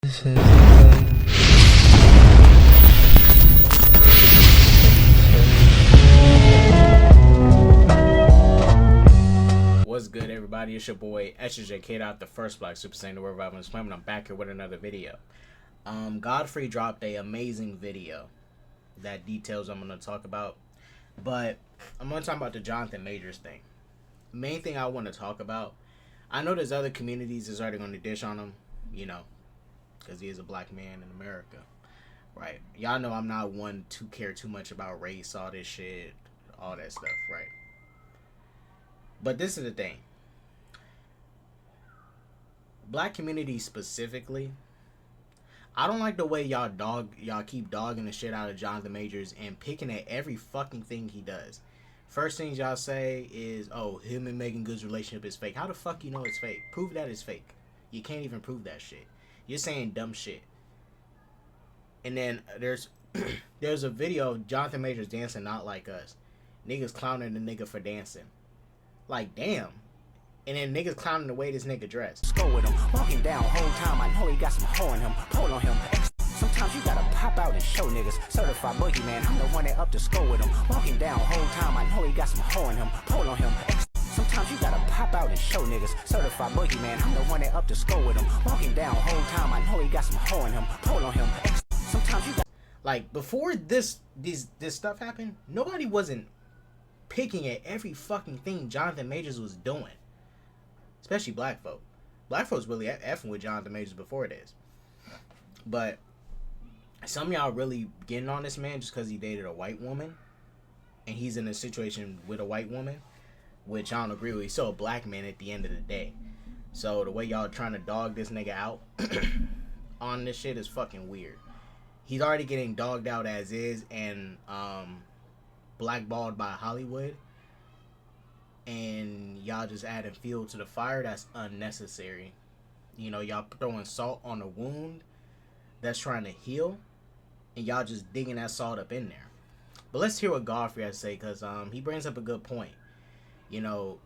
What's good, everybody? It's your boy ssjk-dots, the first Black Super Saiyan, the world Revival and I'm back here with another video. Godfrey dropped a amazing video that details I'm going to talk about, but I'm going to talk about the Jonathan Majors thing. Main thing I want to talk about, I know there's other communities that's already going to dish on him, you know, because he is a black man in America, right? Y'all know I'm not one to care too much about race, all this shit, all that stuff, right? But this is the thing. Black community specifically, I don't like the way y'all keep dogging the shit out of Jonathan Majors and picking at every fucking thing he does. First things y'all say is, oh, him and Megan Good's relationship is fake. How the fuck you know it's fake? Prove that it's fake. You can't even prove that shit. You're saying dumb shit. And then there's a video of Jonathan Majors dancing Not Like Us. Niggas clowning the nigga for dancing. Like, damn. And then niggas clowning the way this nigga dressed. Go with him, walking down whole time. I know he got some hoe in him, pull on him. Sometimes you gotta pop out and show niggas. Certified boogeyman, I'm the one that up to score with him. Walking down whole time. I know he got some hoe in him, pull on him. Sometimes you gotta pop out and show niggas. Certified boogeyman, I'm the one that up to score with him. Walking down whole time. I know he got some hoe in him, pull on him. Sometimes you got, like, before this stuff happened, nobody wasn't picking at every fucking thing Jonathan Majors was doing. Especially black folk. Black folks really effing with Jonathan Majors before this. But some of y'all really getting on this man just because he dated a white woman. And he's in a situation with a white woman. Which I don't agree with. He's still a black man at the end of the day. So the way y'all trying to dog this nigga out on this shit is fucking weird. He's already getting dogged out as is and blackballed by Hollywood, and y'all just adding fuel to the fire. That's unnecessary. You know, y'all throwing salt on a wound that's trying to heal, and y'all just digging that salt up in there. But let's hear what Godfrey has to say, because he brings up a good point. You know,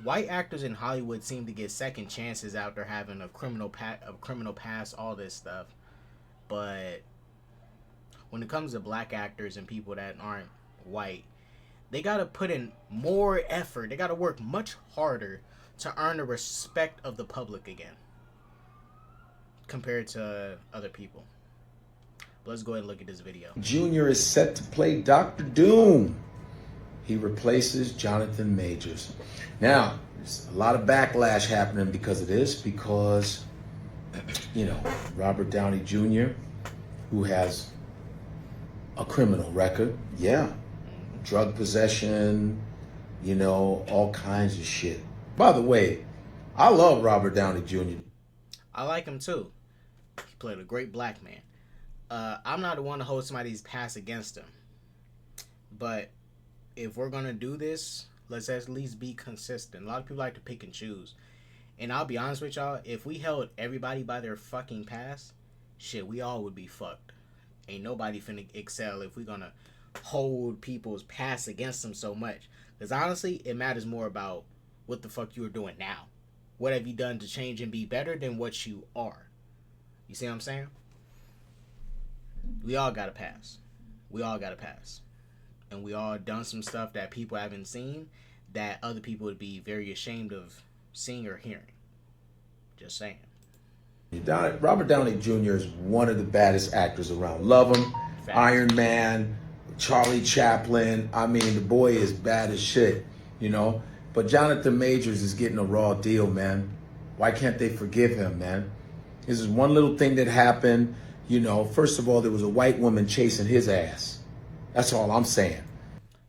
white actors in Hollywood seem to get second chances after having a criminal past, all this stuff. But when it comes to black actors and people that aren't white, they gotta put in more effort. They gotta work much harder to earn the respect of the public again compared to other people. But let's go ahead and look at this video. Junior is set to play Dr. Doom. He replaces Jonathan Majors. Now, there's a lot of backlash happening because of this, because, you know, Robert Downey Jr., who has a criminal record, yeah, drug possession, you know, all kinds of shit. By the way, I love Robert Downey Jr. I like him too. He played a great black man. I'm not the one to hold somebody's past against him. But if we're going to do this, let's at least be consistent. A lot of people like to pick and choose. And I'll be honest with y'all, if we held everybody by their fucking past, shit, we all would be fucked. Ain't nobody finna excel if we're going to hold people's past against them so much. Because honestly, it matters more about what the fuck you are doing now. What have you done to change and be better than what you are? You see what I'm saying? We all got to pass. We all got to pass. And we all done some stuff that people haven't seen that other people would be very ashamed of seeing or hearing. Just saying. Robert Downey Jr. is one of the baddest actors around. Love him. Facts. Iron Man, Charlie Chaplin. I mean, the boy is bad as shit, you know. But Jonathan Majors is getting a raw deal, man. Why can't they forgive him, man? This is one little thing that happened. You know, first of all, there was a white woman chasing his ass. That's all I'm saying.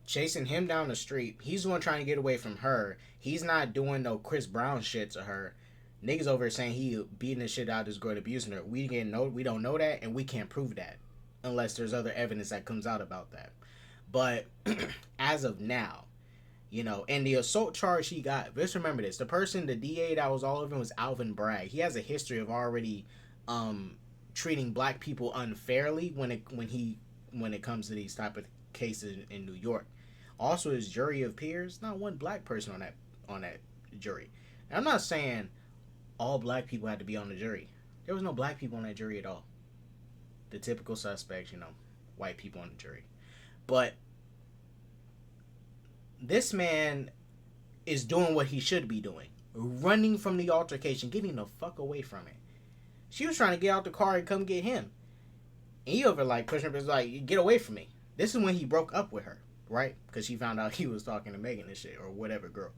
Chasing him down the street. He's the one trying to get away from her. He's not doing no Chris Brown shit to her. Niggas over here saying he beating the shit out of this girl, abusing her. We don't know that, and we can't prove that unless there's other evidence that comes out about that. But as of now, you know, and the assault charge he got, just remember this, the DA that was all over him was Alvin Bragg. He has a history of already treating black people unfairly when it comes to these type of cases in New York. Also, his jury of peers, not one black person on that jury. And I'm not saying all black people had to be on the jury. There was no black people on that jury at all. The typical suspects, white people on the jury. But this man is doing what he should be doing. Running from the altercation, getting the fuck away from it. She was trying to get out the car and come get him. And he over like pushing her, like, get away from me. This is when he broke up with her, right? Because she found out he was talking to Megan and shit, or whatever girl.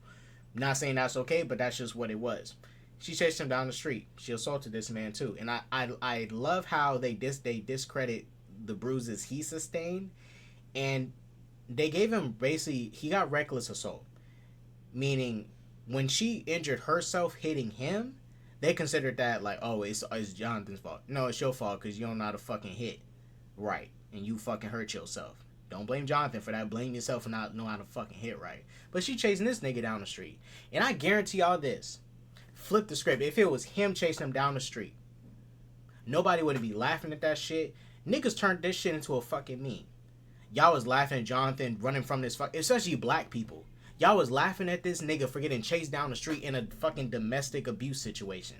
Not saying that's okay, but that's just what it was. She chased him down the street. She assaulted this man too. And I love how they discredit the bruises he sustained. And they gave him basically, he got reckless assault. Meaning, when she injured herself hitting him, they considered that like, oh, it's Jonathan's fault. No, it's your fault because you don't know how to fucking hit right. And you fucking hurt yourself. Don't blame Jonathan for that. Blame yourself for not knowing how to fucking hit right. But she chasing this nigga down the street. And I guarantee y'all this. Flip the script. If it was him chasing him down the street, nobody would be laughing at that shit. Niggas turned this shit into a fucking meme. Y'all was laughing at Jonathan running from this especially black people. Y'all was laughing at this nigga for getting chased down the street in a fucking domestic abuse situation.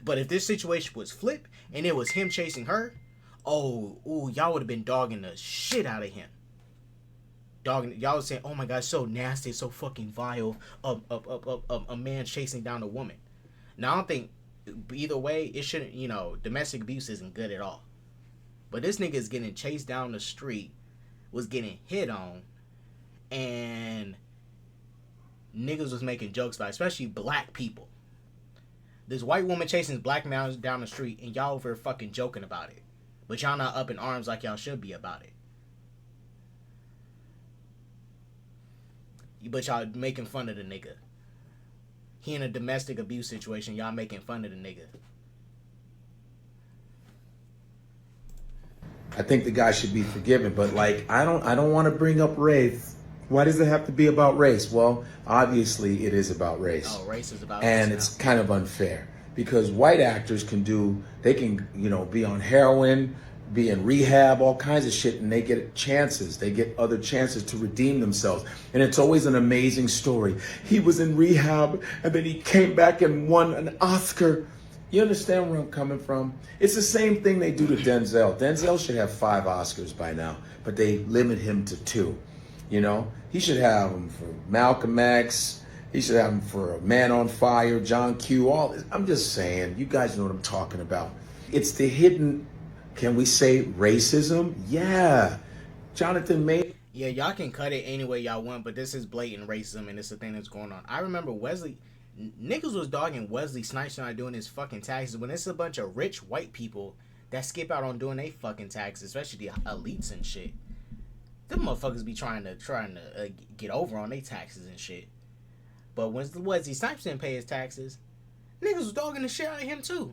But if this situation was flipped and it was him chasing her, y'all would have been dogging the shit out of him. Y'all would say, oh my god, so nasty, so fucking vile, a man chasing down a woman. Now, I don't think, either way, it shouldn't, domestic abuse isn't good at all. But this nigga is getting chased down the street, was getting hit on, and niggas was making jokes about it, especially black people. This white woman chasing this black man down the street, and y'all over fucking joking about it. But y'all not up in arms like y'all should be about it. But y'all making fun of the nigga. He in a domestic abuse situation, y'all making fun of the nigga. I think the guy should be forgiven, but like, I don't want to bring up race. Why does it have to be about race? Well, obviously it is about race. Oh, race is about and race it's kind of unfair because white actors can be on heroin, be in rehab, all kinds of shit, and they get chances. They get other chances to redeem themselves. And it's always an amazing story. He was in rehab and then he came back and won an Oscar. You understand where I'm coming from? It's the same thing they do to Denzel. Denzel should have 5 Oscars by now, but they limit him to 2. He should have them for Malcolm X. He should have them for Man on Fire, John Q. All this. I'm just saying, you guys know what I'm talking about. It's the hidden, can we say racism? Yeah. Jonathan May. Yeah, y'all can cut it any way y'all want, but this is blatant racism and it's the thing that's going on. I remember niggas was dogging Wesley Snipes not doing his fucking taxes when it's a bunch of rich white people that skip out on doing their fucking taxes, especially the elites and shit. Them motherfuckers be trying to get over on their taxes and shit. But when Wesley Snipes didn't pay his taxes, niggas was dogging the shit out of him too.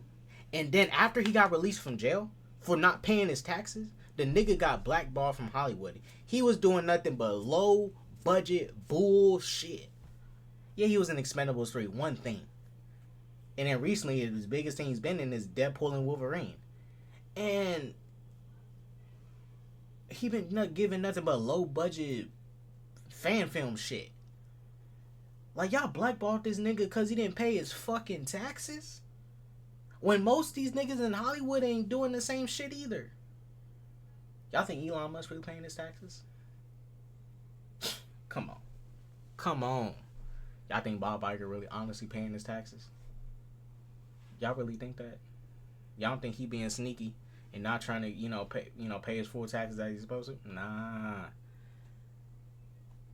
And then after he got released from jail for not paying his taxes, the nigga got blackballed from Hollywood. He was doing nothing but low budget bullshit. Yeah, he was in Expendables 3, one thing. And then recently, his biggest thing he's been in is Deadpool and Wolverine. And he been not giving nothing but low budget fan film shit. Like, y'all blackballed this nigga because he didn't pay his fucking taxes? When most of these niggas in Hollywood ain't doing the same shit either. Y'all think Elon Musk really paying his taxes? Come on. Y'all think Bob Iger really honestly paying his taxes? Y'all really think that? Y'all don't think he being sneaky and not trying to, pay his full taxes that he's supposed to? Nah.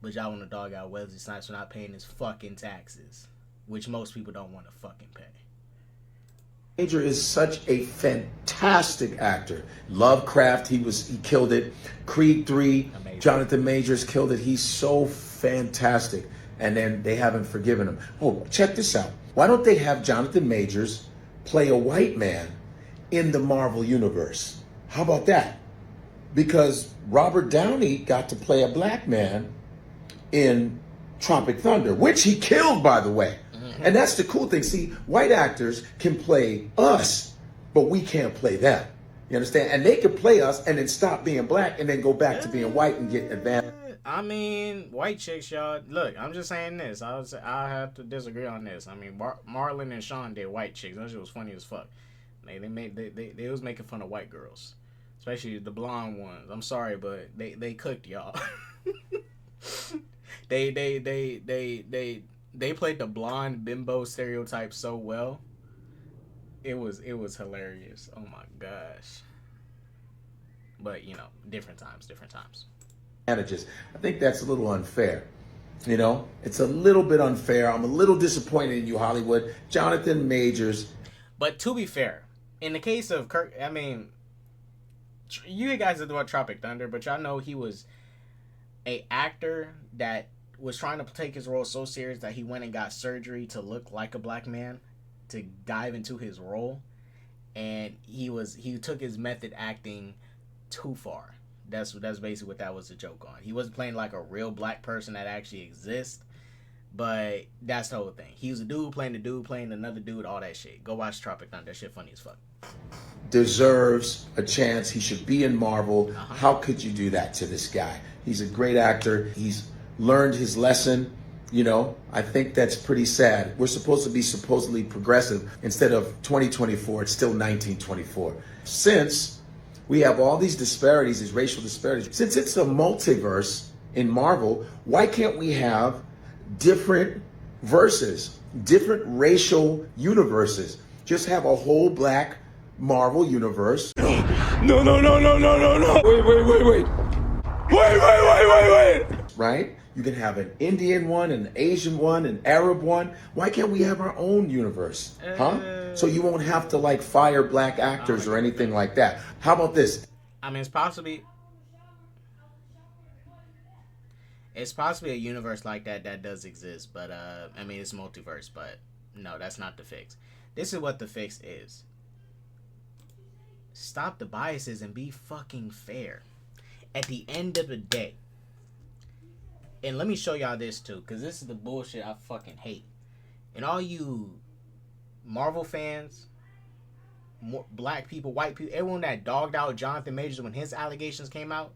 But y'all want to dog out Wesley Snipes for not paying his fucking taxes, which most people don't want to fucking pay. Major is such a fantastic actor. Lovecraft, he killed it. Creed 3, amazing. Jonathan Majors killed it. He's so fantastic. And then they haven't forgiven him. Oh, check this out. Why don't they have Jonathan Majors play a white man in the Marvel universe? How about that? Because Robert Downey got to play a black man in Tropic Thunder, which he killed, by the way. And that's the cool thing. See, white actors can play us, but we can't play them. You understand? And they can play us and then stop being black and then go back to being white and get advanced. I mean, white chicks, y'all. Look, I'm just saying this. I have to disagree on this. I mean, Marlon and Sean did white chicks. That shit was funny as fuck. They was making fun of white girls, especially the blonde ones. I'm sorry, but they cooked y'all. they played the blonde bimbo stereotype so well. It was hilarious. Oh my gosh. But you know, different times. Advantages. I think that's a little unfair. You know, it's a little bit unfair. I'm a little disappointed in you, Hollywood. Jonathan Majors. But to be fair, in the case of Kirk, I mean, you guys know about Tropic Thunder, but y'all know he was a actor that was trying to take his role so serious that he went and got surgery to look like a black man to dive into his role, and he took his method acting too far. That's basically what that was a joke on. He wasn't playing like a real black person that actually exists, but that's the whole thing. He was a dude playing another dude, all that shit. Go watch Tropic Thunder. That shit funny as fuck. Deserves a chance. He should be in Marvel. How could you do that to this guy? He's a great actor. He's learned his lesson. You know, I think that's pretty sad. We're supposed to be supposedly progressive. Instead of 2024, it's still 1924. Since we have all these disparities, these racial disparities, since it's a multiverse in Marvel, why can't we have different verses, different racial universes? Just have a whole black Marvel universe. No. Wait. Right? You can have an Indian one, an Asian one, an Arab one. Why can't we have our own universe? Huh? So you won't have to like fire black actors or anything like that. How about this? I mean, it's possibly a universe like that does exist, but I mean, it's multiverse, but no, that's not the fix. This is what the fix is. Stop the biases and be fucking fair. At the end of the day, and let me show y'all this too, because this is the bullshit I fucking hate. And all you Marvel fans, black people, white people, everyone that dogged out Jonathan Majors when his allegations came out,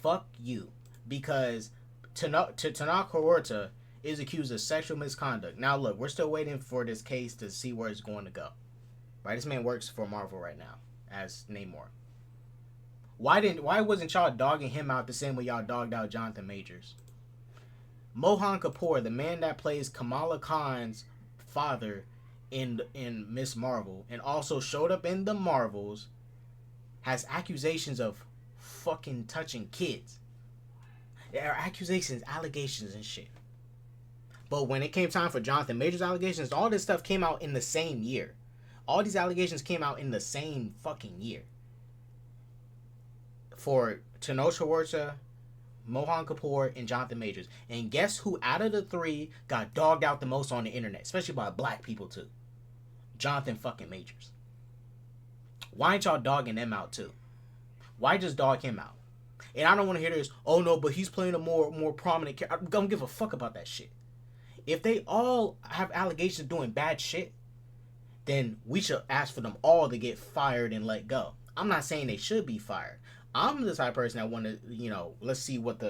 fuck you. Because Tanaka Horta is accused of sexual misconduct. Now look, we're still waiting for this case to see where it's going to go. Right? This man works for Marvel right now as Namor. Why wasn't y'all dogging him out the same way y'all dogged out Jonathan Majors? Mohan Kapoor, the man that plays Kamala Khan's father in Miss Marvel and also showed up in the Marvels, has accusations of fucking touching kids. There are allegations and shit. But when it came time for Jonathan Majors' allegations, all this stuff came out in the same year. All these allegations came out in the same fucking year. For Tanosha Horta, Mohan Kapoor, and Jonathan Majors. And guess who out of the three got dogged out the most on the internet? Especially by black people too. Jonathan fucking Majors. Why ain't y'all dogging them out too? Why just dog him out? And I don't want to hear this, oh no, but he's playing a more prominent character. I don't give a fuck about that shit. If they all have allegations of doing bad shit, then we should ask for them all to get fired and let go. I'm not saying they should be fired. I'm the type of person that want to, let's see what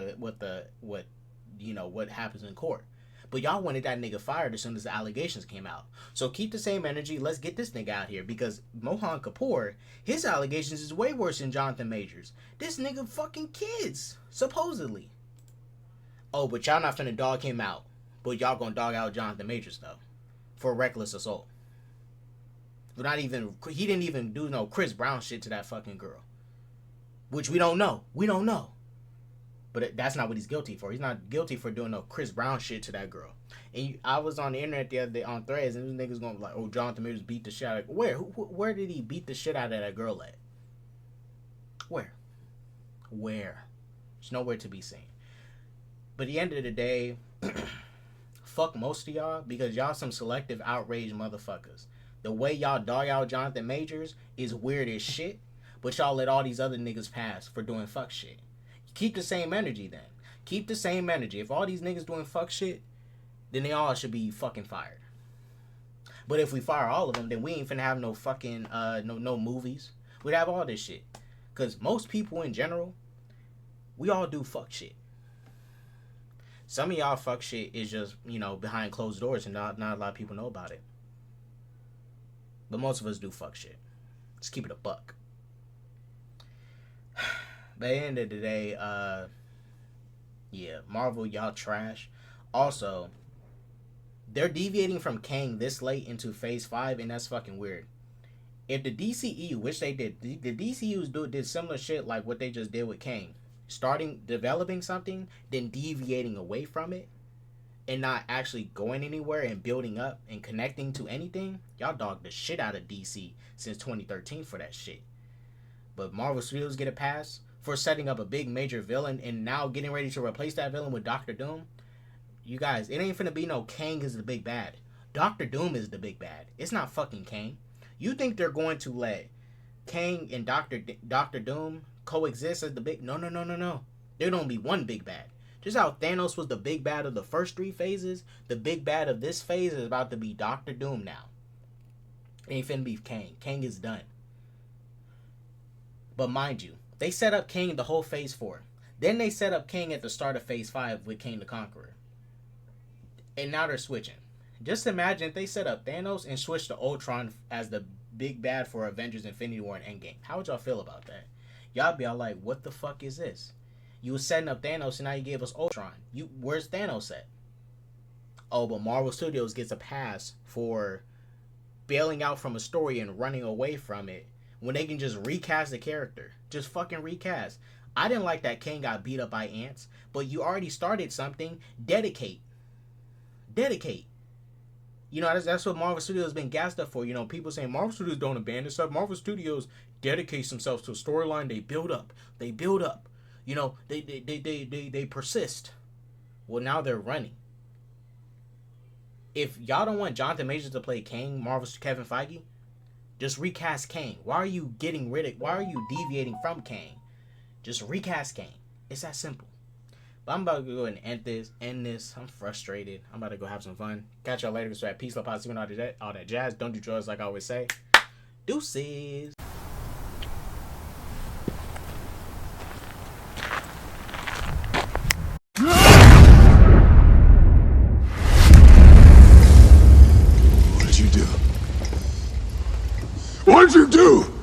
happens in court. But y'all wanted that nigga fired as soon as the allegations came out. So keep the same energy. Let's get this nigga out here, because Mohan Kapoor, his allegations is way worse than Jonathan Majors. This nigga fucking kids, supposedly. Oh, but y'all not finna dog him out. But y'all gonna dog out Jonathan Majors though, for reckless assault. He didn't even do no Chris Brown shit to that fucking girl. Which we don't know. But that's not what he's guilty for. He's not guilty for doing no Chris Brown shit to that girl. And I was on the internet the other day on Threads, and these niggas going to be like, oh, Jonathan Majors beat the shit out of... Where did he beat the shit out of that girl at? Where? There's nowhere to be seen. But at the end of the day, fuck most of y'all, because y'all some selective outrage motherfuckers. The way y'all dog out Jonathan Majors is weird as shit. but y'all let all these other niggas pass for doing fuck shit. Keep the same energy then. Keep the same energy. If all these niggas doing fuck shit, then they all should be fucking fired. But if we fire all of them, then we ain't finna have no fucking no movies. We'd have all this shit. Cause most people in general, we all do fuck shit. Some of y'all fuck shit is just, you know, behind closed doors and not a lot of people know about it. But most of us do fuck shit. Let's keep it a buck. But at the end of the day, yeah, Marvel, y'all trash. Also, they're deviating from Kang this late into Phase 5, and that's fucking weird. If the DCEU, which they did, the DCEUs did similar shit like what they just did with Kang. Developing something, then deviating away from it, and not actually going anywhere and building up and connecting to anything. Y'all dogged the shit out of DC since 2013 for that shit. But Marvel Studios get a pass for setting up a big major villain and now getting ready to replace that villain with Doctor Doom. You guys, it ain't finna be no Kang is the big bad. Doctor Doom is the big bad. It's not fucking Kang. You think they're going to let Kang and Doctor Doom coexist as the big... No. There don't be one big bad. Just how Thanos was the big bad of the first 3 phases, the big bad of this phase is about to be Doctor Doom now. It ain't finna be Kang. Kang is done. But mind you, they set up Kang the whole Phase 4. Then they set up Kang at the start of Phase 5 with Kang the Conqueror. And now they're switching. Just imagine if they set up Thanos and switched to Ultron as the big bad for Avengers Infinity War and Endgame. How would y'all feel about that? Y'all be all like, what the fuck is this? You was setting up Thanos and now you gave us Ultron. Where's Thanos at? Oh, but Marvel Studios gets a pass for bailing out from a story and running away from it when they can just recast the character. Just fucking recast. I didn't like that Kang got beat up by ants, but you already started something. Dedicate. You know, that's what Marvel Studios been gassed up for. You know, people saying Marvel Studios don't abandon stuff. Marvel Studios dedicates themselves to a storyline. They build up. You know, they persist. Well, now they're running. If y'all don't want Jonathan Majors to play Kang, Marvel's Kevin Feige, just recast Kang. Why are you deviating from Kang? Just recast Kang. It's that simple. But I'm about to go ahead and end this. I'm frustrated. I'm about to go have some fun. Catch y'all later. So peace, love, positivity, all that jazz. Don't do drugs like I always say. Deuces. What did you do?